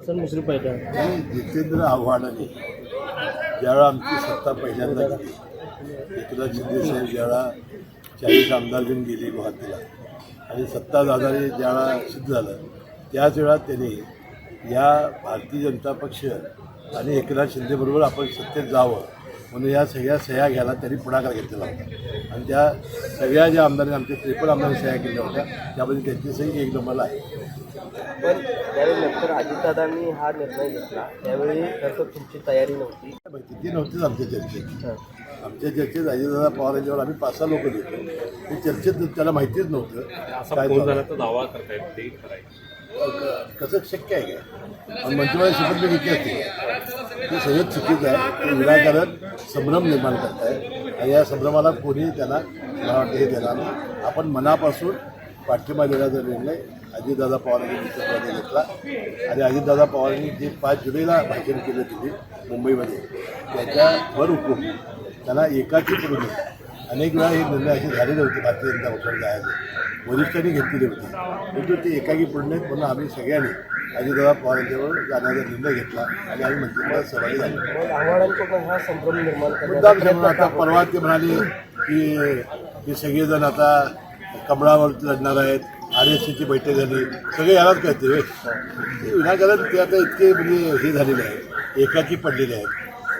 आणि जितेंद्र आव्हाडांनी ज्यावेळा आमची सत्ता पहिल्यांदा गेली, एकनाथ शिंदे साहेब ज्यावेळा 40 आमदार घेऊन गेले गुवाहाटीला आणि सत्ता दादाने ज्यावेळा सिद्ध झालं, त्याच वेळा त्यांनी या भारतीय जनता पक्ष आणि एकनाथ शिंदेबरोबर आपण सत्तेत जावं म्हणून या सगळ्या सह्या घ्यायला त्यांनी पुढाकार घेतलेला होता. आणि त्या सगळ्या ज्या आमदारांनी आमच्या 53 आमदारांनी सह्या केल्या होत्या त्यामध्ये त्यांची सही एक नंबरला आहे. पण त्यावेळी नंतर अजितदादांनी हा निर्णय घेतला त्यावेळी खरं तर तुमची तयारी नव्हती. ती नव्हतीच आमच्या चर्चेत. आमच्या चर्चेत अजितदादा पवार यांच्यावर आम्ही 5-6 लोक घेतो. ते चर्चेत त्याला माहितीच नव्हतं काय दावा करतायत ते कसं शक्य आहे काय. आणि मंत्रिमंडळ शपथ मी घेतली असते ते सगळं चुकीचं आहे. ते विनाकारण संभ्रम निर्माण करत आहे आणि या संभ्रमाला कोणी त्यांना मला वाटतं हे देणार नाही. आपण मनापासून पाठिंबा देण्याचा निर्णय अजितदादा पवारांनी नेतृत्वाने घेतला आणि अजितदादा पवारांनी जे 5 जुलैला भाषण केलं तिथे मुंबईमध्ये त्याच्यावर हुकूम त्यांना एकाची पडू नये. अनेक वेळा हे निर्णय असे झालेले होते भारतीय जनता पक्षावर जायचे वरिष्ठांनी घेतलेले होते, परंतु ते एकाकी पडू नयेत म्हणून आम्ही सगळ्यांनी अजितदादा पवार यांच्यावर जाण्याचा निर्णय घेतला आणि आम्ही मंत्रिमंडळात सहभागी झालो. आव्हाडांकडून हा संभ्रम निर्माण आता परवा ते म्हणाले की हे सगळेजण आता कमळावरती लढणार आहेत, RSCची बैठक झाली, सगळे यालाच कळते. ते विनाकारण ते आता इतके म्हणजे हे झालेले आहे, एकाकी पडलेले आहेत.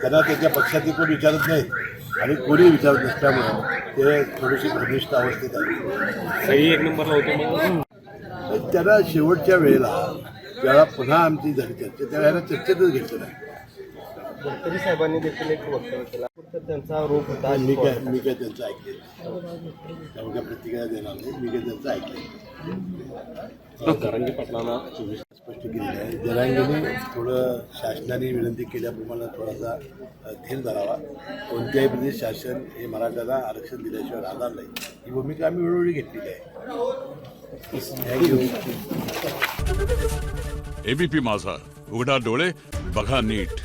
त्यांना त्यांच्या पक्षातील कोण विचारत नाहीत आणि कोणी विचारत नसल्यामुळं ते थोडीशी भ्रमिष्ठ अवस्थेत आहे. सही एक नंबरला होते. त्यांना शेवटच्या वेळेला ज्यावेळा पुन्हा आमची झाली चर्चा त्यावेळेला चर्चेतच घेतलं नाही. गडकरी साहेबांनी देखील एक वक्तव्य केला तर त्यांचा रोग होता. मी काय त्यांचं ऐकले त्यामुळे प्रतिक्रिया देणार नाही. मी काय त्यांचं ऐकले. जरांगे पाटलांना स्पष्ट केलेलं आहे. जरांगेने थोडं शासनाने विनंती केल्याप्रमाणे थोडासा धीर धरावा. कोणत्याही प्रदेश शासन हे मराठ्याला आरक्षण दिल्याशिवाय राहणार नाही ही भूमिका आम्ही वेळोवेळी घेतलेली आहे. ABP माझा, उघडा डोळे बघा नीट.